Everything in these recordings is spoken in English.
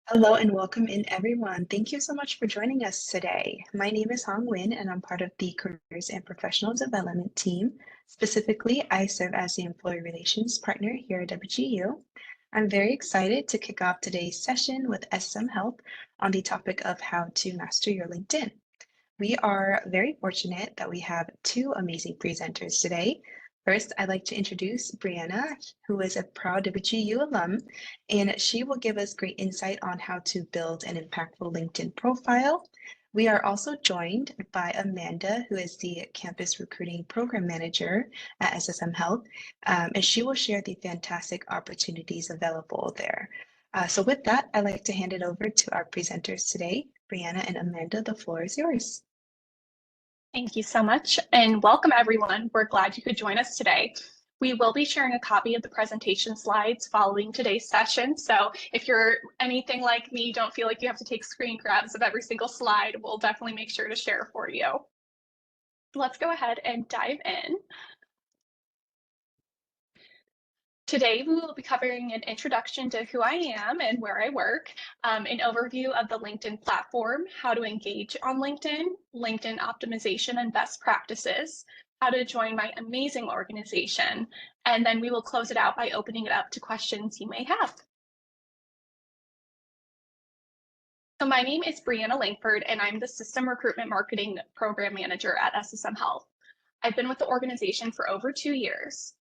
Hello and welcome in everyone. Thank you so much for joining us today. My name is Hong Nguyen and I'm part of the Careers and Professional Development team. Specifically, I serve as the Employee Relations Partner here at WGU. I'm very excited to kick off today's session with SSM Help on the topic of how to master your LinkedIn. We are very fortunate that we have two amazing presenters today. First, I'd like to introduce Brianna, who is a proud WGU alum, and she will give us great insight on how to build an impactful LinkedIn profile. We are also joined by Amanda, who is the Campus Recruiting Program Manager at SSM Health, and she will share the fantastic opportunities available there. So with that, I'd like to hand it over to our presenters today. Brianna and Amanda, the floor is yours. Thank you so much, and welcome everyone. We're glad you could join us today. We will be sharing a copy of the presentation slides following today's session, so if you're anything like me, don't feel like you have to take screen grabs of every single slide, we'll definitely make sure to share for you. Let's go ahead and dive in. Today, we will be covering an introduction to who I am and where I work, an overview of the LinkedIn platform, how to engage on LinkedIn, LinkedIn optimization and best practices, how to join my amazing organization, and then we will close it out by opening it up to questions you may have. So my name is Brianna Langford, and I'm the System Recruitment Marketing Program Manager at SSM Health. I've been with the organization for over 2 years.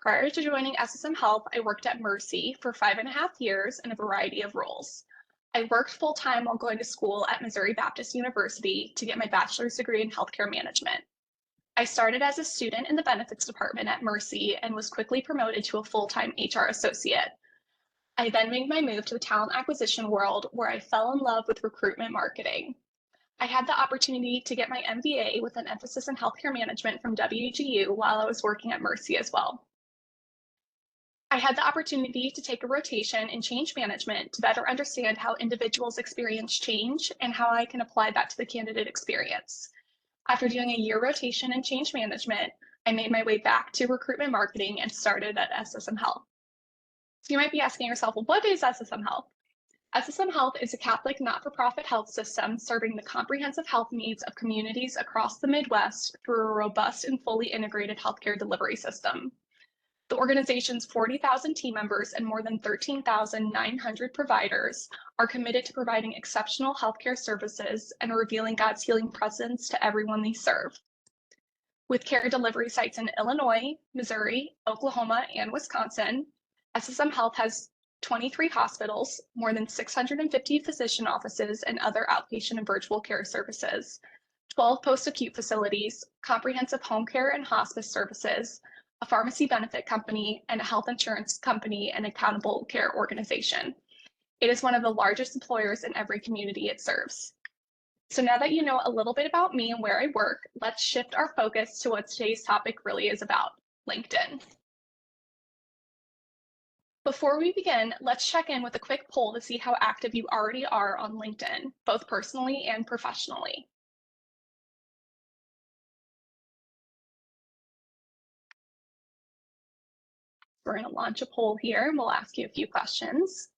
Prior to joining SSM Health, I worked at Mercy for 5.5 years in a variety of roles. I worked full-time while going to school at Missouri Baptist University to get my bachelor's degree in healthcare management. I started as a student in the benefits department at Mercy and was quickly promoted to a full-time HR associate. I then made my move to the talent acquisition world where I fell in love with recruitment marketing. I had the opportunity to get my MBA with an emphasis in healthcare management from WGU while I was working at Mercy as well. I had the opportunity to take a rotation in change management to better understand how individuals experience change and how I can apply that to the candidate experience. After doing a year rotation in change management, I made my way back to recruitment marketing and started at SSM Health. So you might be asking yourself, well, what is SSM Health? SSM Health is a Catholic not-for-profit health system serving the comprehensive health needs of communities across the Midwest through a robust and fully integrated healthcare delivery system. The organization's 40,000 team members and more than 13,900 providers are committed to providing exceptional healthcare services and revealing God's healing presence to everyone they serve. With care delivery sites in Illinois, Missouri, Oklahoma, and Wisconsin, SSM Health has 23 hospitals, more than 650 physician offices and other outpatient and virtual care services, 12 post-acute facilities, comprehensive home care and hospice services, a pharmacy benefit company, and a health insurance company and accountable care organization. It is one of the largest employers in every community it serves. So now that you know a little bit about me and where I work, let's shift our focus to what today's topic really is about, LinkedIn. Before we begin, let's check in with a quick poll to see how active you already are on LinkedIn, both personally and professionally. We're going to launch a poll here and we'll ask you a few questions.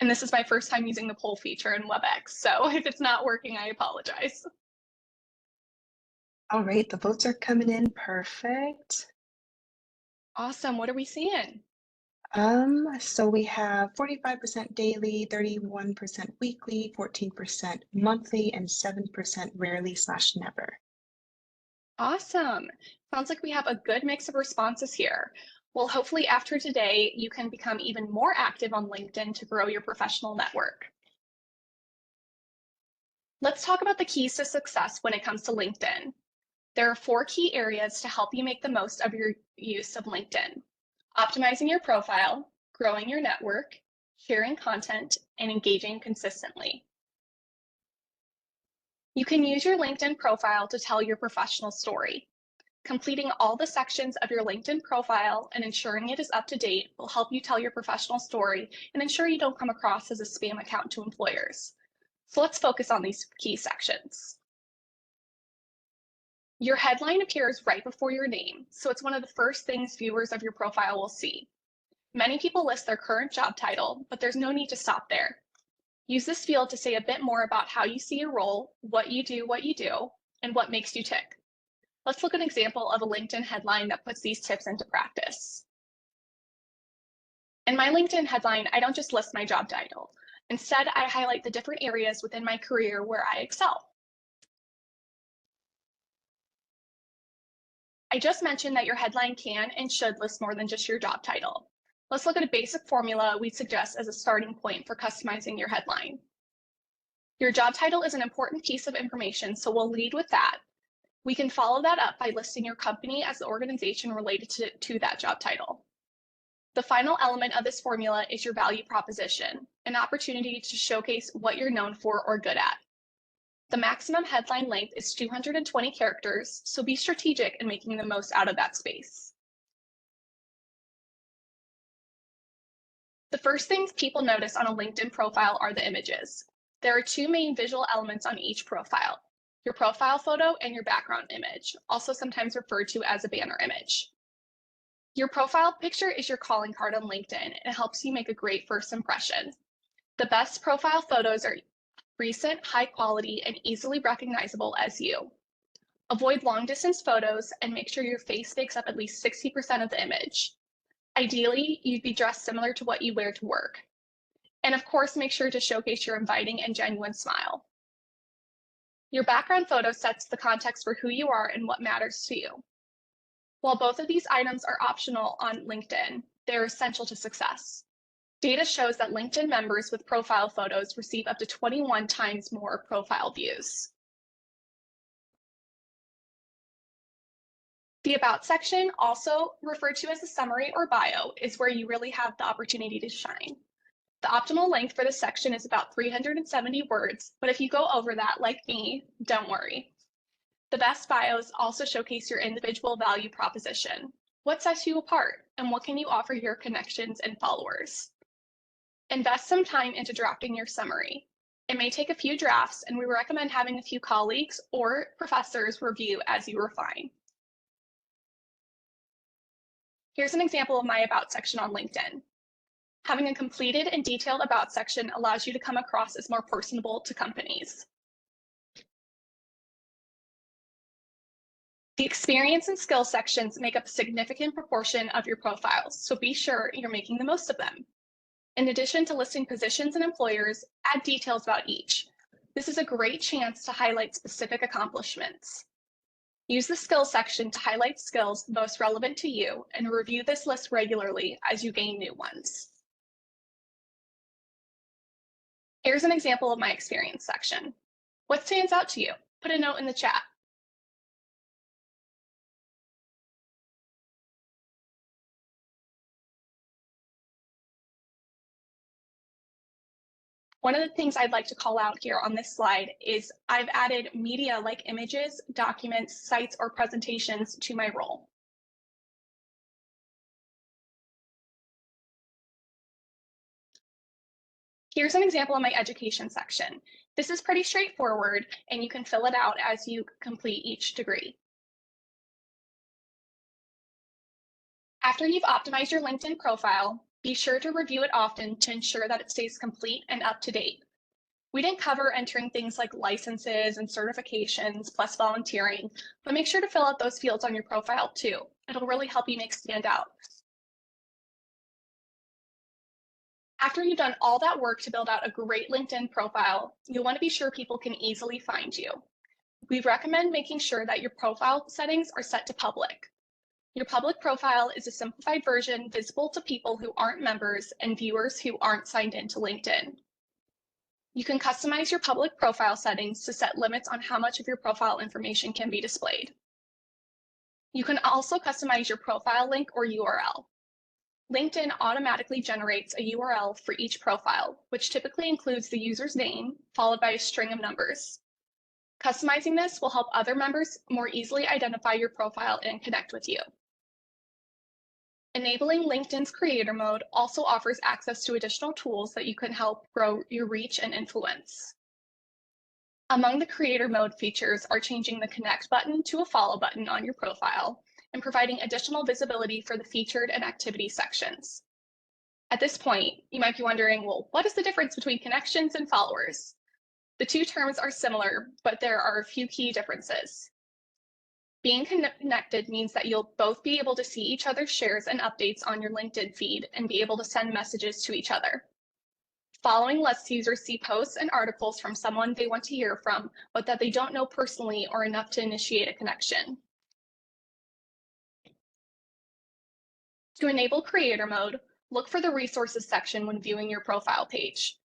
And this is my first time using the poll feature in WebEx, so if it's not working, I apologize. All right, the votes are coming in perfect. Awesome, what are we seeing? So we have 45% daily, 31% weekly, 14% monthly, and 7% rarely/never. Awesome. Sounds like we have a good mix of responses here. Well, hopefully after today, you can become even more active on LinkedIn to grow your professional network. Let's talk about the keys to success when it comes to LinkedIn. There are 4 key areas to help you make the most of your use of LinkedIn: optimizing your profile, growing your network, sharing content, and engaging consistently. You can use your LinkedIn profile to tell your professional story. Completing all the sections of your LinkedIn profile and ensuring it is up to date will help you tell your professional story and ensure you don't come across as a spam account to employers. So let's focus on these key sections. Your headline appears right before your name, so it's one of the first things viewers of your profile will see. Many people list their current job title, but there's no need to stop there. Use this field to say a bit more about how you see your role, what you do, and what makes you tick. Let's look at an example of a LinkedIn headline that puts these tips into practice. In my LinkedIn headline, I don't just list my job title. Instead, I highlight the different areas within my career where I excel. I just mentioned that your headline can and should list more than just your job title. Let's look at a basic formula we suggest as a starting point for customizing your headline. Your job title is an important piece of information, so we'll lead with that. We can follow that up by listing your company as the organization related to that job title. The final element of this formula is your value proposition, an opportunity to showcase what you're known for or good at. The maximum headline length is 220 characters, so be strategic in making the most out of that space. The first things people notice on a LinkedIn profile are the images. There are two main visual elements on each profile, your profile photo and your background image, also sometimes referred to as a banner image. Your profile picture is your calling card on LinkedIn, and it helps you make a great first impression. The best profile photos are recent, high quality, and easily recognizable as you. Avoid long distance photos and make sure your face makes up at least 60% of the image. Ideally, you'd be dressed similar to what you wear to work. And of course, make sure to showcase your inviting and genuine smile. Your background photo sets the context for who you are and what matters to you. While both of these items are optional on LinkedIn, they're essential to success. Data shows that LinkedIn members with profile photos receive up to 21 times more profile views. The About section, also referred to as a summary or bio, is where you really have the opportunity to shine. The optimal length for this section is about 370 words, but if you go over that, like me, don't worry. The best bios also showcase your individual value proposition. What sets you apart, and what can you offer your connections and followers? Invest some time into drafting your summary. It may take a few drafts, and we recommend having a few colleagues or professors review as you refine. Here's an example of my About section on LinkedIn. Having a completed and detailed About section allows you to come across as more personable to companies. The experience and skill sections make up a significant proportion of your profiles, so be sure you're making the most of them. In addition to listing positions and employers, add details about each. This is a great chance to highlight specific accomplishments. Use the skills section to highlight skills most relevant to you and review this list regularly as you gain new ones. Here's an example of my experience section. What stands out to you? Put a note in the chat. One of the things I'd like to call out here on this slide is I've added media like images, documents, sites, or presentations to my role. Here's an example of my education section. This is pretty straightforward, and you can fill it out as you complete each degree. After you've optimized your LinkedIn profile, be sure to review it often to ensure that it stays complete and up to date. We didn't cover entering things like licenses and certifications plus volunteering, but make sure to fill out those fields on your profile too. It'll really help you stand out. After you've done all that work to build out a great LinkedIn profile, you'll want to be sure people can easily find you. We recommend making sure that your profile settings are set to public. Your public profile is a simplified version visible to people who aren't members and viewers who aren't signed into LinkedIn. You can customize your public profile settings to set limits on how much of your profile information can be displayed. You can also customize your profile link or URL. LinkedIn automatically generates a URL for each profile, which typically includes the user's name, followed by a string of numbers. Customizing this will help other members more easily identify your profile and connect with you. Enabling LinkedIn's creator mode also offers access to additional tools that you can help grow your reach and influence. Among the creator mode features are changing the connect button to a follow button on your profile and providing additional visibility for the featured and activity sections. At this point, you might be wondering, well, what is the difference between connections and followers? The two terms are similar, but there are a few key differences. Being connected means that you'll both be able to see each other's shares and updates on your LinkedIn feed and be able to send messages to each other. Following lets users see posts and articles from someone they want to hear from, but that they don't know personally or enough to initiate a connection. To enable creator mode, look for the resources section when viewing your profile page.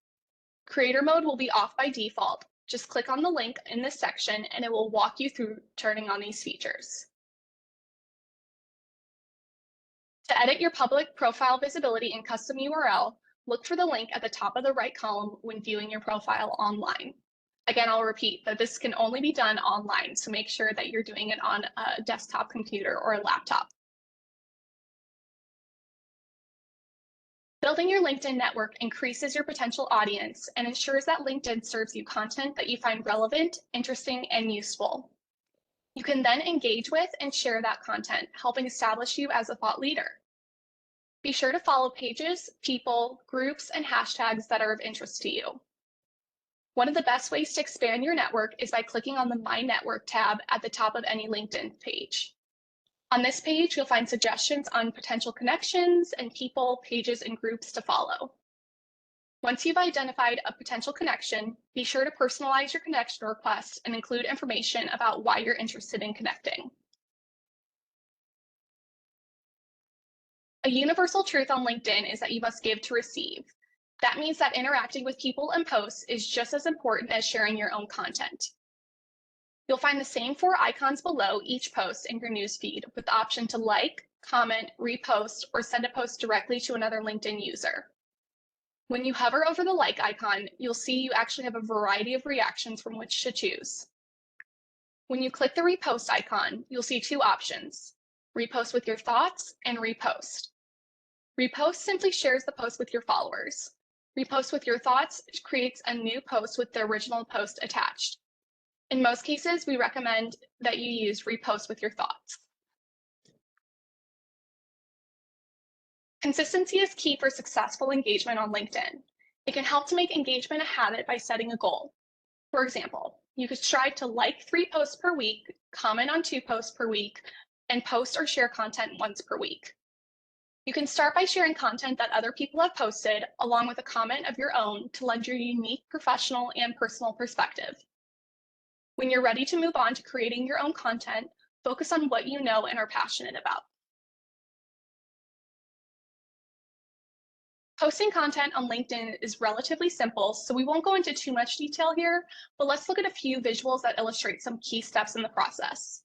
Creator mode will be off by default. Just click on the link in this section and it will walk you through turning on these features. To edit your public profile visibility and custom URL, look for the link at the top of the right column when viewing your profile online. Again, I'll repeat that this can only be done online, so make sure that you're doing it on a desktop computer or a laptop. Building your LinkedIn network increases your potential audience and ensures that LinkedIn serves you content that you find relevant, interesting, and useful. You can then engage with and share that content, helping establish you as a thought leader. Be sure to follow pages, people, groups, and hashtags that are of interest to you. One of the best ways to expand your network is by clicking on the My Network tab at the top of any LinkedIn page. On this page, you'll find suggestions on potential connections and people, pages, and groups to follow. Once you've identified a potential connection, be sure to personalize your connection request and include information about why you're interested in connecting. A universal truth on LinkedIn is that you must give to receive. That means that interacting with people and posts is just as important as sharing your own content. You'll find the same 4 icons below each post in your newsfeed with the option to like, comment, repost, or send a post directly to another LinkedIn user. When you hover over the like icon, you'll see you actually have a variety of reactions from which to choose. When you click the repost icon, you'll see 2 options, repost with your thoughts and repost. Repost simply shares the post with your followers. Repost with your thoughts creates a new post with the original post attached. In most cases, we recommend that you use repost with your thoughts. Consistency is key for successful engagement on LinkedIn. It can help to make engagement a habit by setting a goal. For example, you could strive to like 3 posts per week, comment on 2 posts per week, and post or share content once per week. You can start by sharing content that other people have posted, along with a comment of your own to lend your unique professional and personal perspective. When you're ready to move on to creating your own content, focus on what you know and are passionate about. Posting content on LinkedIn is relatively simple, so we won't go into too much detail here, but let's look at a few visuals that illustrate some key steps in the process.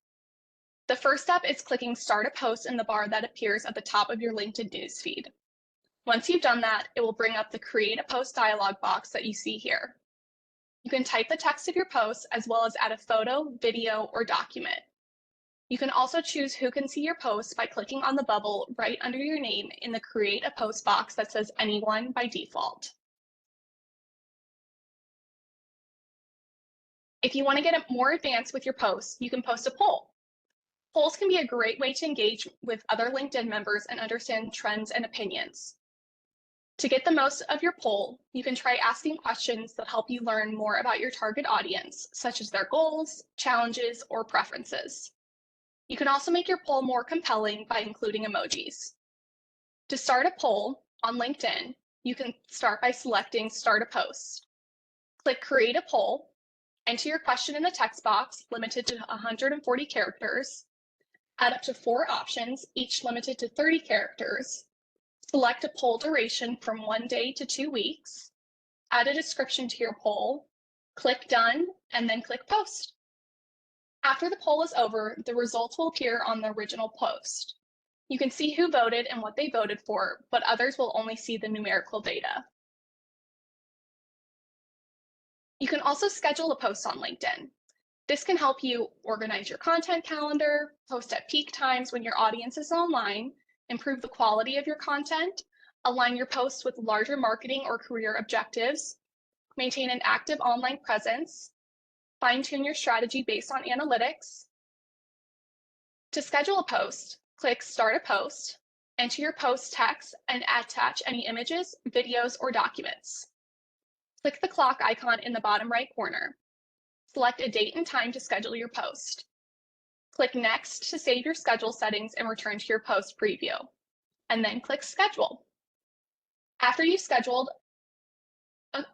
The first step is clicking Start a Post in the bar that appears at the top of your LinkedIn newsfeed. Once you've done that, it will bring up the Create a Post dialog box that you see here. You can type the text of your post as well as add a photo, video, or document. You can also choose who can see your post by clicking on the bubble right under your name in the Create a Post box that says Anyone by default. If you want to get more advanced with your posts, you can post a poll. Polls can be a great way to engage with other LinkedIn members and understand trends and opinions. To get the most of your poll, you can try asking questions that help you learn more about your target audience, such as their goals, challenges, or preferences. You can also make your poll more compelling by including emojis. To start a poll on LinkedIn, you can start by selecting Start a Post. Click Create a Poll, enter your question in the text box, limited to 140 characters, add up to 4 options, each limited to 30 characters, select a poll duration from 1 day to 2 weeks, add a description to your poll, click Done, and then click Post. After the poll is over, the results will appear on the original post. You can see who voted and what they voted for, but others will only see the numerical data. You can also schedule a post on LinkedIn. This can help you organize your content calendar, post at peak times when your audience is online, improve the quality of your content, align your posts with larger marketing or career objectives, maintain an active online presence, Fine-tune your strategy based on analytics. To schedule a post, click Start a Post, enter your post text, and attach any images, videos, or documents. Click the clock icon in the bottom right corner. Select a date and time to schedule your post. Click Next to save your schedule settings and return to your post preview, and then click Schedule. After you've scheduled a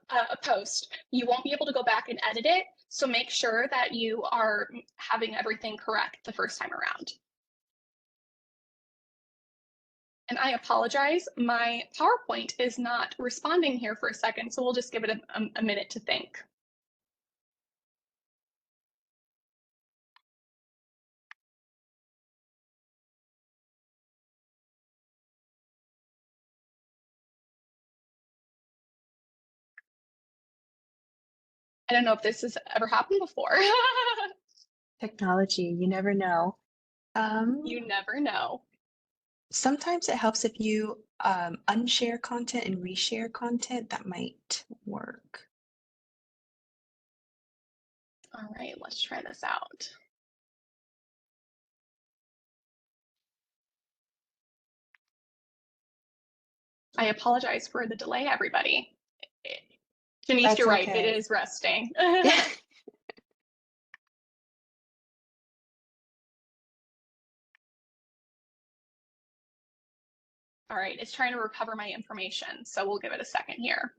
post, you won't be able to go back and edit it, so make sure that you are having everything correct the first time around. And I apologize, my PowerPoint is not responding here for a second, so we'll just give it a minute to think. I don't know if this has ever happened before. Technology, you never know. You never know. Sometimes it helps if you unshare content and reshare content. That might work. All right, let's try this out. I apologize for the delay, everybody. Janice, That's you're right, okay. it is resting. All right, it's trying to recover my information, so we'll give it a second here.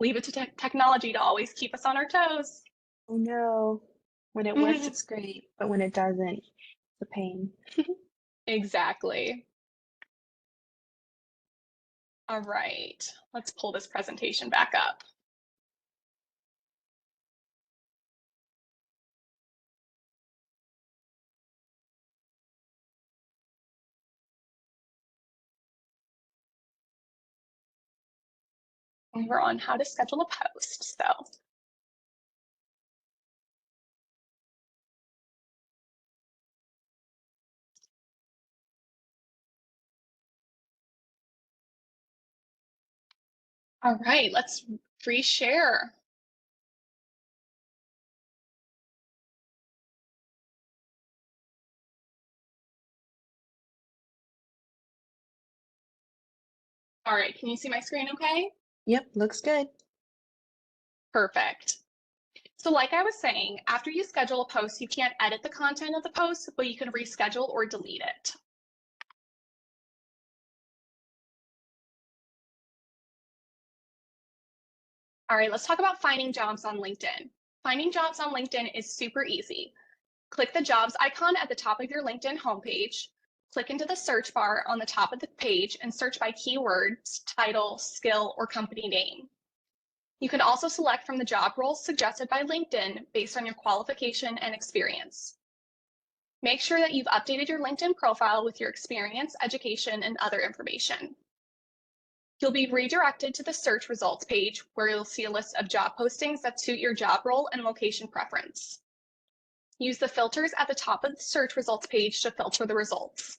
Leave it to technology to always keep us on our toes. Oh no. When it works, it's great, but when it doesn't, it's a pain. Exactly. All right, let's pull this presentation back up. And we're on how to schedule a post, so. All right, let's reshare. All right, can you see my screen okay? Yep, looks good. Perfect. So like I was saying, after you schedule a post, you can't edit the content of the post, but you can reschedule or delete it. All right, let's talk about finding jobs on LinkedIn. Finding jobs on LinkedIn is super easy. Click the jobs icon at the top of your LinkedIn homepage, click into the search bar on the top of the page and search by keywords, title, skill, or company name. You can also select from the job roles suggested by LinkedIn based on your qualification and experience. Make sure that you've updated your LinkedIn profile with your experience, education, and other information. You'll be redirected to the search results page where you'll see a list of job postings that suit your job role and location preference. Use the filters at the top of the search results page to filter the results.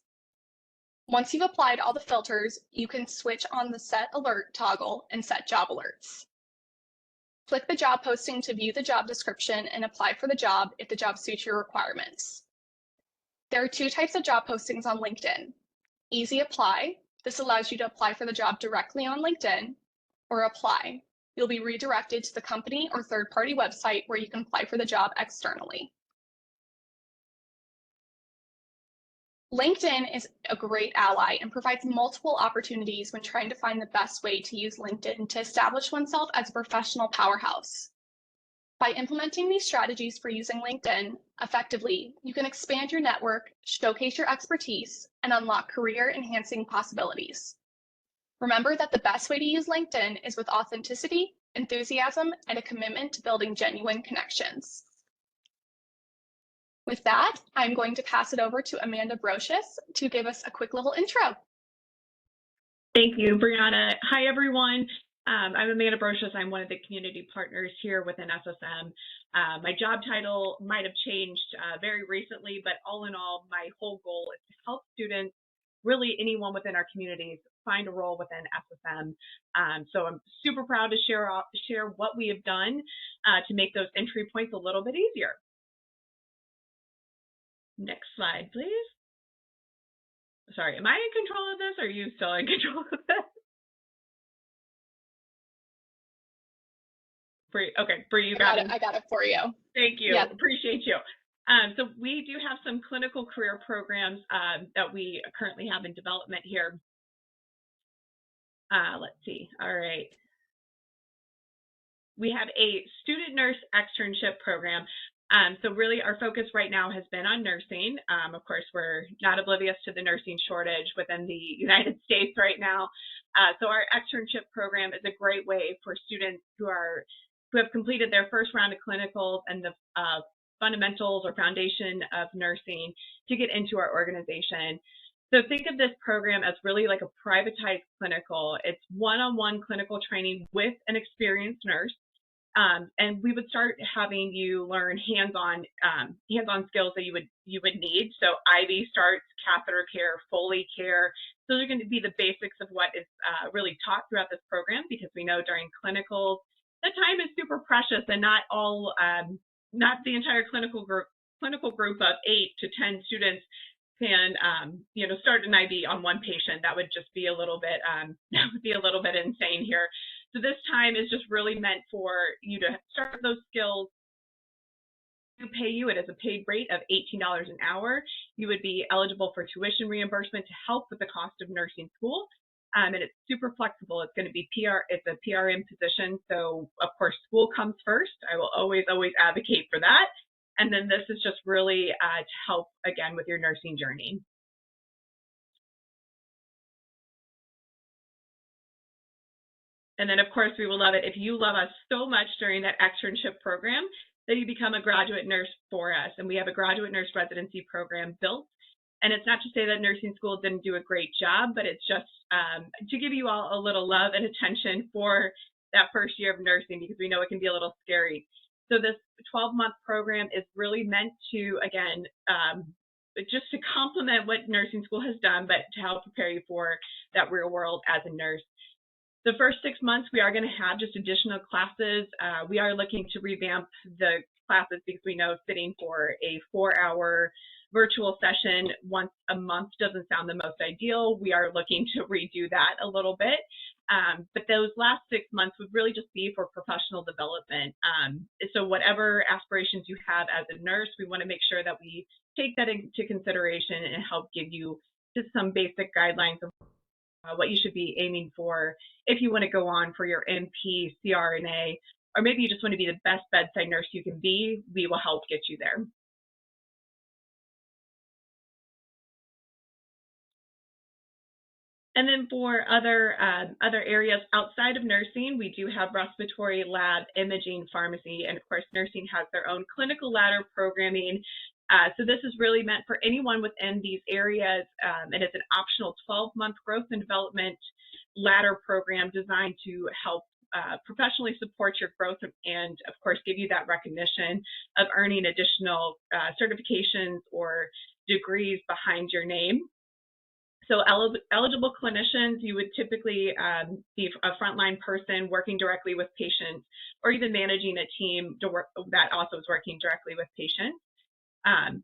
Once you've applied all the filters, you can switch on the Set Alert toggle and set job alerts. Click the job posting to view the job description and apply for the job if the job suits your requirements. There are two types of job postings on LinkedIn. Easy Apply. This allows you to apply for the job directly on LinkedIn, or Apply. You'll be redirected to the company or third-party website where you can apply for the job externally. LinkedIn is a great ally and provides multiple opportunities when trying to find the best way to use LinkedIn to establish oneself as a professional powerhouse. By implementing these strategies for using LinkedIn effectively, you can expand your network, showcase your expertise, and unlock career-enhancing possibilities. Remember that the best way to use LinkedIn is with authenticity, enthusiasm, and a commitment to building genuine connections. With that, I'm going to pass it over to Amanda Brocious to give us a quick little intro. Thank you, Brianna. Hi, everyone. I'm Amanda Brocious. I'm one of the community partners here within SSM. My job title might have changed very recently, but all in all, my whole goal is to help students, really anyone within our communities, find a role within SSM. So I'm super proud to share what we have done to make those entry points a little bit easier. Next slide, please. Sorry, am I in control of this, or are you still in control of this? Bree, okay, Bree, you got it. I got it for you. Thank you. Yep. Appreciate you. So we do have some clinical career programs that we currently have in development here. Let's see. All right. We have a student nurse externship program. So really our focus right now has been on nursing. Of course, we're not oblivious to the nursing shortage within the United States right now. So our externship program is a great way for students who have completed their first round of clinicals and the fundamentals or foundation of nursing to get into our organization. So think of this program as really like a privatized clinical. It's one-on-one clinical training with an experienced nurse. And we would start having you learn hands-on skills that you would need. So IV starts, catheter care, Foley care. Those are going to be the basics of what is really taught throughout this program, because we know during clinicals, the time is super precious, and not the entire clinical group of 8 to 10 students can start an IV on one patient. That would just be a little bit insane here. So this time is just really meant for you to start those skills. To pay you, it is a paid rate of $18 an hour. You would be eligible for tuition reimbursement to help with the cost of nursing school. And it's super flexible. It's going to be it's a PRN position. So of course, school comes first. I will always advocate for that. And then this is just really to help, again, with your nursing journey. And then, of course, we will love it if you love us so much during that externship program that you become a graduate nurse for us. And we have a graduate nurse residency program built. And it's not to say that nursing school didn't do a great job, but it's just to give you all a little love and attention for that first year of nursing, because we know it can be a little scary. So this 12-month program is really meant to, again, just to complement what nursing school has done, but to help prepare you for that real world as a nurse. The first 6 months, we are going to have just additional classes. We are looking to revamp the classes because we know sitting for a 4-hour virtual session once a month doesn't sound the most ideal. We are looking to redo that a little bit. But those last 6 months would really just be for professional development. So whatever aspirations you have as a nurse, we want to make sure that we take that into consideration and help give you just some basic guidelines of what you should be aiming for if you want to go on for your NP, CRNA, or maybe you just want to be the best bedside nurse you can be. We will help get you there. And then for other areas outside of nursing, we do have respiratory, lab, imaging, pharmacy, and of course, nursing has their own clinical ladder programming. So this is really meant for anyone within these areas, and it's an optional 12-month growth and development ladder program designed to help professionally support your growth and, of course, give you that recognition of earning additional certifications or degrees behind your name. So eligible clinicians, you would typically be a frontline person working directly with patients, or even managing a team that also is working directly with patients.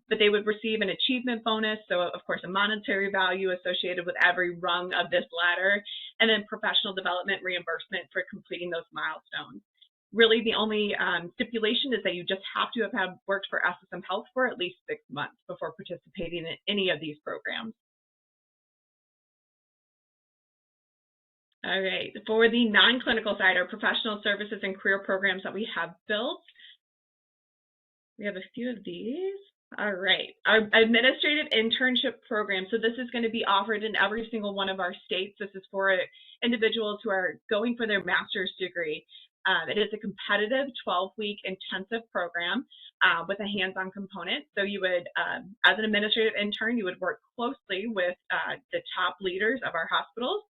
But they would receive an achievement bonus, so of course a monetary value associated with every rung of this ladder, and then professional development reimbursement for completing those milestones. Really the only stipulation is that you just have to have worked for SSM Health for at least 6 months before participating in any of these programs. All right, for the non-clinical side, our professional services and career programs that we have built, we have a few of these. All right, our administrative internship program. So this is going to be offered in every single one of our states. This is for individuals who are going for their master's degree. It is a competitive 12-week intensive program with a hands-on component. So you would, as an administrative intern, you would work closely with the top leaders of our hospitals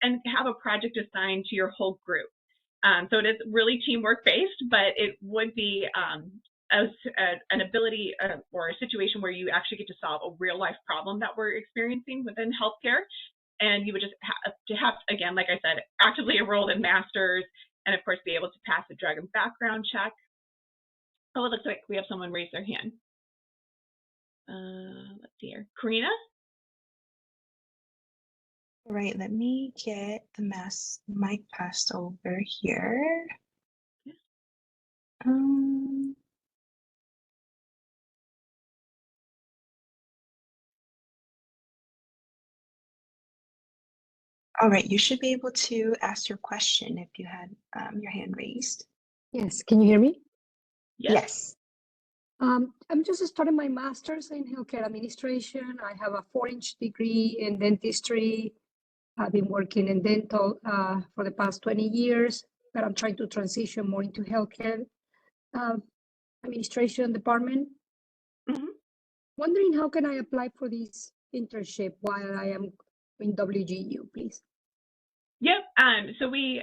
and have a project assigned to your whole group. So it is really teamwork based, but it would be an ability or a situation where you actually get to solve a real life problem that we're experiencing within healthcare. And you would just have, again, like I said, actively enrolled in masters, and of course be able to pass a drug and background check. Oh, it looks like we have someone raise their hand. Let's see here. Karina? All right, let me get the mic passed over here. Um, all right, you should be able to ask your question if you had your hand raised. Yes, can you hear me? Yes. I'm just starting my master's in healthcare administration. I have a 4-inch degree in dentistry. I've been working in dental for the past 20 years, but I'm trying to transition more into healthcare administration department. Mm-hmm. Wondering how can I apply for this internship while I am in WGU, please? Yep. So we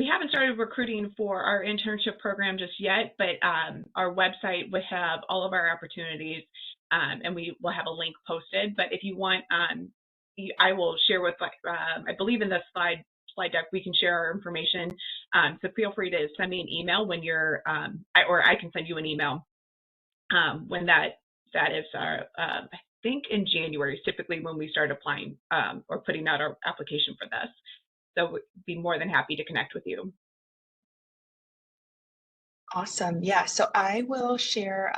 haven't started recruiting for our internship program just yet, but our website would have all of our opportunities, and we will have a link posted. But if you want, I will share with, I believe in the slide deck, we can share our information. So feel free to send me an email when you're, or I can send you an email when that is, I think in January is typically when we start applying or putting out our application for this. So we'd be more than happy to connect with you. Awesome. Yeah, so I will share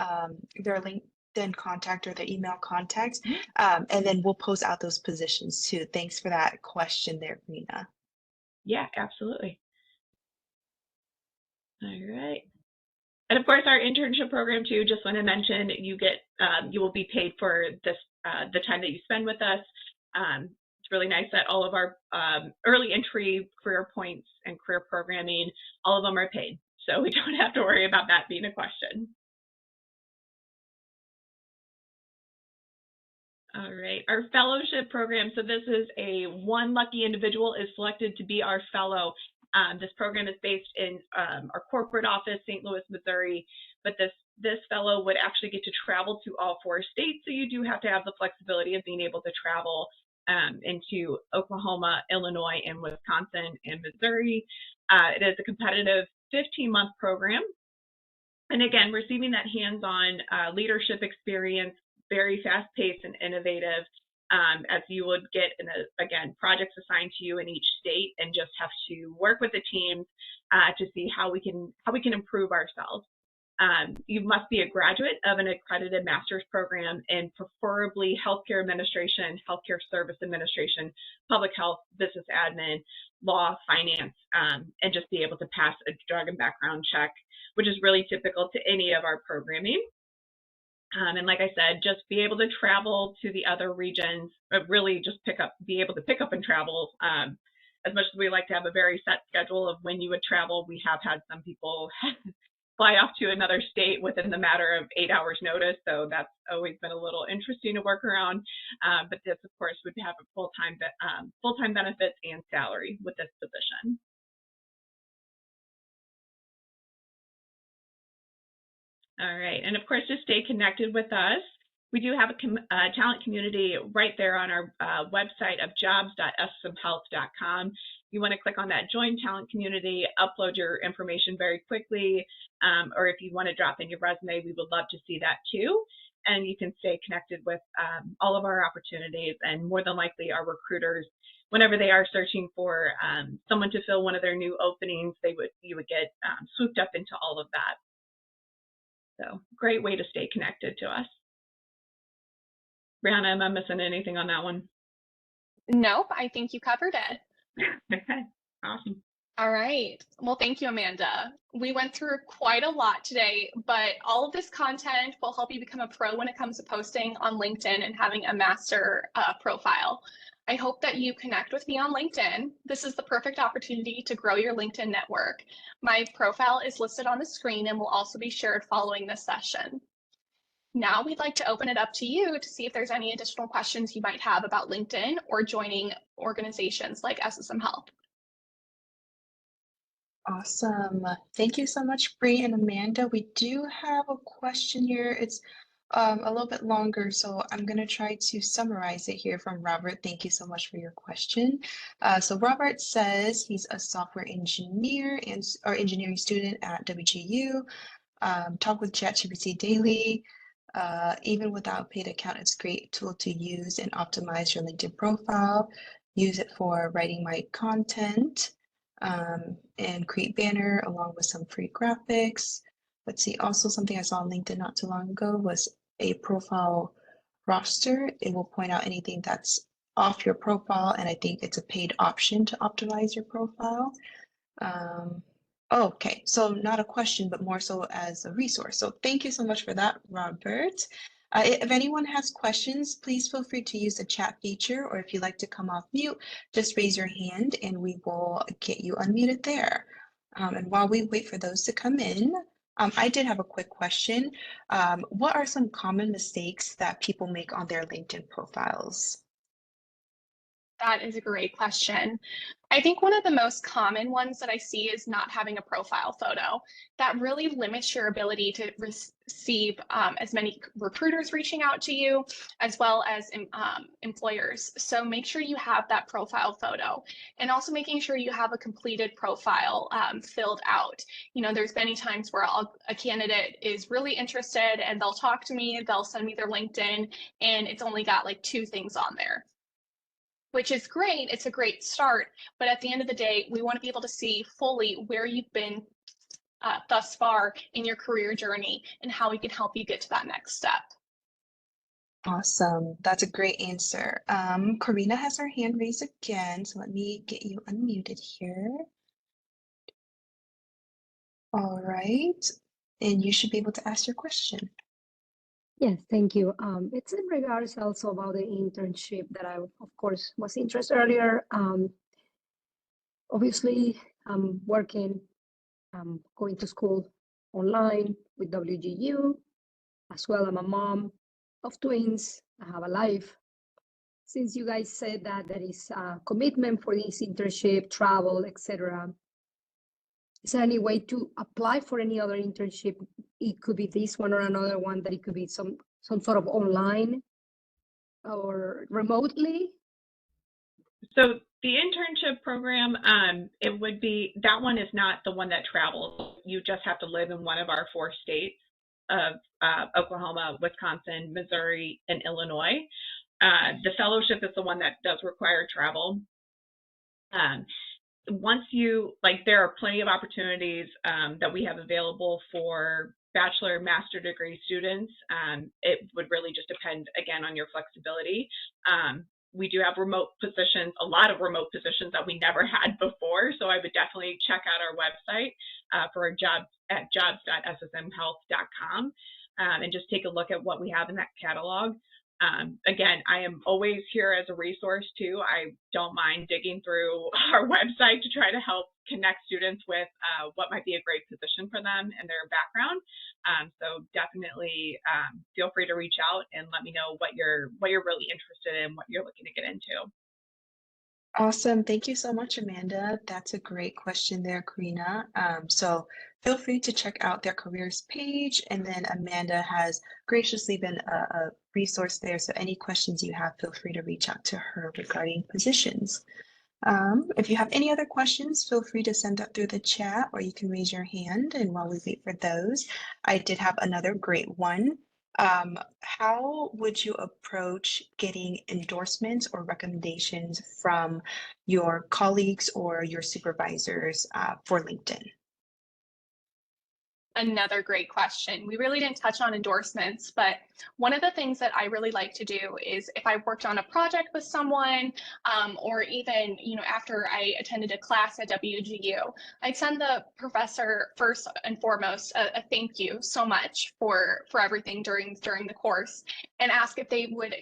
their LinkedIn contact or their email contact, and then we'll post out those positions too. Thanks for that question there, Rena. Yeah, absolutely. All right. And of course, our internship program too, just want to mention, you will be paid for this, the time that you spend with us. It's really nice that all of our early entry career points and career programming, all of them are paid. So we don't have to worry about that being a question. All right, our fellowship program. So this is one lucky individual is selected to be our fellow. This program is based in our corporate office, St. Louis, Missouri, but this fellow would actually get to travel to all 4 states. So you do have to have the flexibility of being able to travel into Oklahoma, Illinois, and Wisconsin and Missouri. It is a competitive 15-month program. And again, receiving that hands-on leadership experience, very fast-paced and innovative, as you would get, again, projects assigned to you in each state, and just have to work with the teams to see how we can improve ourselves. You must be a graduate of an accredited master's program in preferably healthcare administration, healthcare service administration, public health, business admin, law, finance, and just be able to pass a drug and background check, which is really typical to any of our programming. And like I said, just be able to travel to the other regions, but really just be able to pick up and travel. As much as we like to have a very set schedule of when you would travel, we have had some people fly off to another state within the matter of 8 hours notice. So that's always been a little interesting to work around. But this, of course, would have a full-time benefits and salary with this position. All right, and of course, just stay connected with us. We do have a talent community right there on our website of jobs.ssmhealth.com. You want to click on that Join Talent Community, upload your information very quickly, or if you want to drop in your resume, we would love to see that too. And you can stay connected with all of our opportunities, and more than likely our recruiters, whenever they are searching for someone to fill one of their new openings, you would get swooped up into all of that. So great way to stay connected to us. Brianna, am I missing anything on that one? Nope, I think you covered it. Okay, awesome. All right. Well, thank you, Amanda. We went through quite a lot today, but all of this content will help you become a pro when it comes to posting on LinkedIn and having a master profile. I hope that you connect with me on LinkedIn. This is the perfect opportunity to grow your LinkedIn network. My profile is listed on the screen and will also be shared following this session. Now we'd like to open it up to you to see if there's any additional questions you might have about LinkedIn or joining organizations like SSM Health. Awesome. Thank you so much, Bree and Amanda. We do have a question here. It's a little bit longer, so I'm going to try to summarize it here from Robert. Thank you so much for your question. So Robert says he's a software engineer and or engineering student at WGU. Talk with ChatGPT daily. Even without paid account, it's a great tool to use and optimize your LinkedIn profile. Use it for writing my content and create banner along with some free graphics. Let's see, also something I saw on LinkedIn not too long ago was a profile roster. It will point out anything that's off your profile, and I think it's a paid option to optimize your profile. Okay, so not a question, but more so as a resource. So thank you so much for that, Robert. If anyone has questions, please feel free to use the chat feature, or if you'd like to come off mute, just raise your hand and we will get you unmuted there. And while we wait for those to come in, I did have a quick question. What are some common mistakes that people make on their LinkedIn profiles? That is a great question. I think one of the most common ones that I see is not having a profile photo. That really limits your ability to receive as many recruiters reaching out to you, as well as employers. So make sure you have that profile photo, and also making sure you have a completed profile filled out. You know, there's many times where a candidate is really interested and they'll talk to me, they'll send me their LinkedIn, and it's only got like 2 things on there, which is great. It's a great start. But at the end of the day, we want to be able to see fully where you've been thus far in your career journey and how we can help you get to that next step. Awesome. That's a great answer. Karina has her hand raised again, so let me get you unmuted here. All right. And you should be able to ask your question. Yes, thank you. It's in regards also about the internship that I, of course, was interested earlier. Obviously, I'm working, going to school online with WGU. As well, I'm a mom of twins. I have a life. Since you guys said that there is a commitment for this internship, travel, etc., is there any way to apply for any other internship? It could be this one or another one, that it could be some sort of online or remotely. So the internship program, it would be, that one is not the one that travels. You just have to live in one of our 4 states of Oklahoma, Wisconsin, Missouri, and Illinois. The fellowship is the one that does require travel. Once you, like, there are plenty of opportunities that we have available for bachelor, master degree students. It would really just depend, again, on your flexibility. We do have remote positions, a lot of remote positions that we never had before. So I would definitely check out our website for a job at jobs.ssmhealth.com and just take a look at what we have in that catalog. Again, I am always here as a resource too. I don't mind digging through our website to try to help connect students with what might be a great position for them and their background. So definitely feel free to reach out and let me know what you're really interested in, what you're looking to get into. Awesome. Thank you so much, Amanda. That's a great question there, Karina. So feel free to check out their careers page. And then Amanda has graciously been a resource there. So any questions you have, feel free to reach out to her regarding positions. If you have any other questions, feel free to send that through the chat, or you can raise your hand. And while we wait for those, I did have another great one. How would you approach getting endorsements or recommendations from your colleagues or your supervisors for LinkedIn? Another great question. We really didn't touch on endorsements, but one of the things that I really like to do is if I worked on a project with someone, or even, you know, after I attended a class at WGU, I'd send the professor first and foremost a thank you so much for everything during the course, and ask if they would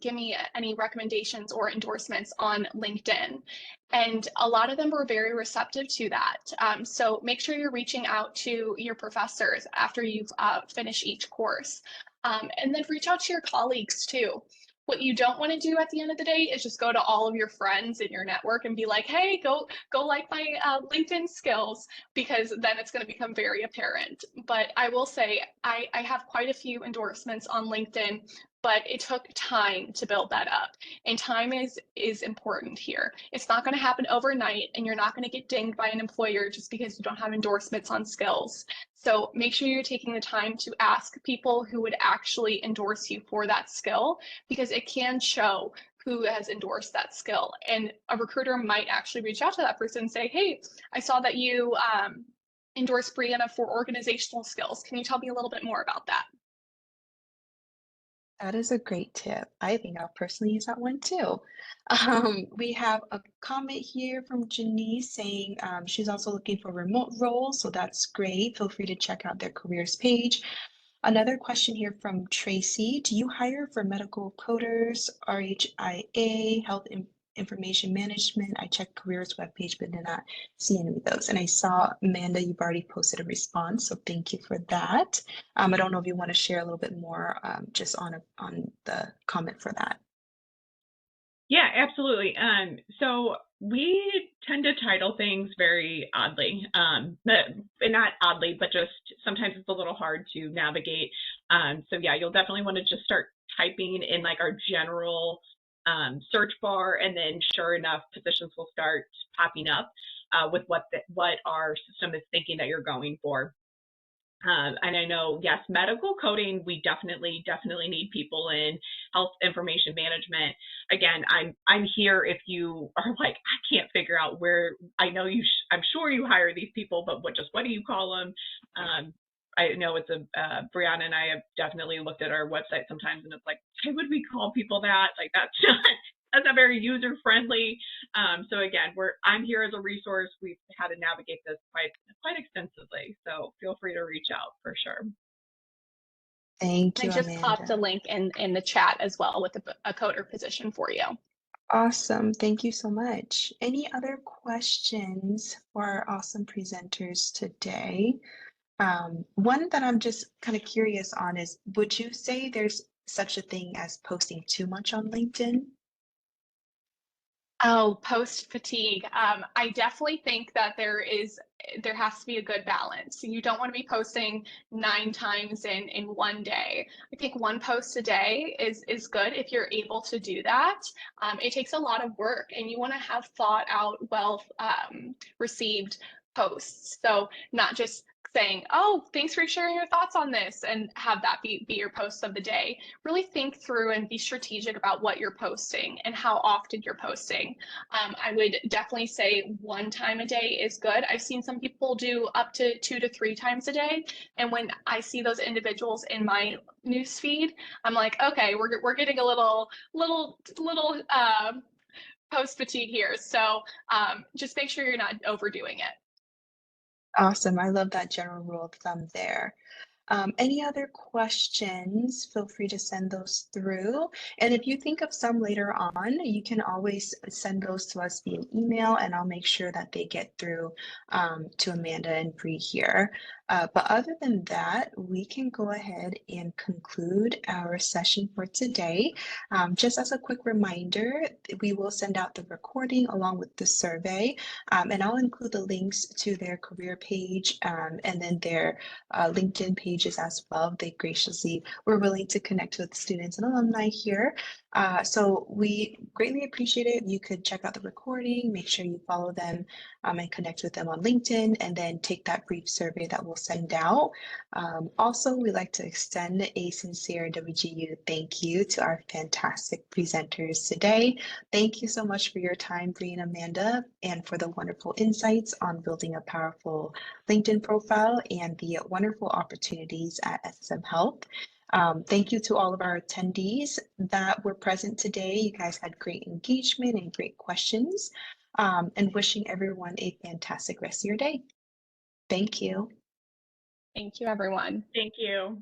give me any recommendations or endorsements on LinkedIn. And a lot of them were very receptive to that. So make sure you're reaching out to your professors after you've finished each course. And then reach out to your colleagues too. What you don't want to do at the end of the day is just go to all of your friends in your network and be like, hey, go like my LinkedIn skills, because then it's going to become very apparent. But I will say I have quite a few endorsements on LinkedIn, but it took time to build that up. And time is important here. It's not going to happen overnight, and you're not going to get dinged by an employer just because you don't have endorsements on skills. So make sure you're taking the time to ask people who would actually endorse you for that skill, because it can show who has endorsed that skill. And a recruiter might actually reach out to that person and say, hey, I saw that you endorsed Brianna for organizational skills. Can you tell me a little bit more about that? That is a great tip. I think I'll personally use that one too. We have a comment here from Janice saying she's also looking for remote roles, so that's great. Feel free to check out their careers page. Another question here from Tracy. Do you hire for medical coders, RHIA, information management? I checked careers webpage, but did not see any of those. And I saw, Amanda, you've already posted a response, so thank you for that. I don't know if you want to share a little bit more just on the comment for that. Yeah, absolutely. So we tend to title things very oddly, but not oddly, but just sometimes it's a little hard to navigate. So yeah, you'll definitely want to just start typing in like our general search bar, and then sure enough, positions will start popping up with what our system is thinking that you're going for. And I know, yes, medical coding, we definitely need people in health information management. Again, I'm here if you are like, I can't figure out where. I know I'm sure you hire these people, but what do you call them? I know it's Brianna and I have definitely looked at our website sometimes, and it's like, why would we call people that? Like, that's not very user friendly. So again, I'm here as a resource. We've had to navigate this quite extensively. So feel free to reach out for sure. Thank you, I just Amanda. popped a link in the chat as well with a coder position for you. Awesome. Thank you so much. Any other questions for our awesome presenters today? One that I'm just kind of curious on is, would you say there's such a thing as posting too much on LinkedIn? Oh, post fatigue. I definitely think that there has to be a good balance. You don't want to be posting 9 times in one day. I think one post a day is good if you're able to do that. It takes a lot of work, and you want to have thought out, well received posts. So not just saying, oh, thanks for sharing your thoughts on this, and have that be your post of the day. Really think through and be strategic about what you're posting and how often you're posting. I would definitely say 1 time a day is good. I've seen some people do up to 2 to 3 times a day. And when I see those individuals in my newsfeed, I'm like, okay, we're getting a little post fatigue here. So just make sure you're not overdoing it. Awesome. I love that general rule of thumb there. Any other questions, feel free to send those through. And if you think of some later on, you can always send those to us via email, and I'll make sure that they get through to Amanda and Bree here. But other than that, we can go ahead and conclude our session for today. Just as a quick reminder, we will send out the recording along with the survey, and I'll include the links to their career page and then their LinkedIn pages as well. They graciously were willing to connect with students and alumni here. So we greatly appreciate it. You could check out the recording, make sure you follow them and connect with them on LinkedIn, and then take that brief survey that we'll send out. Also, we'd like to extend a sincere WGU thank you to our fantastic presenters today. Thank you so much for your time, Bree and Amanda, and for the wonderful insights on building a powerful LinkedIn profile and the wonderful opportunities at SSM Health. Thank you to all of our attendees that were present today. You guys had great engagement and great questions, and wishing everyone a fantastic rest of your day. Thank you. Thank you, everyone. Thank you.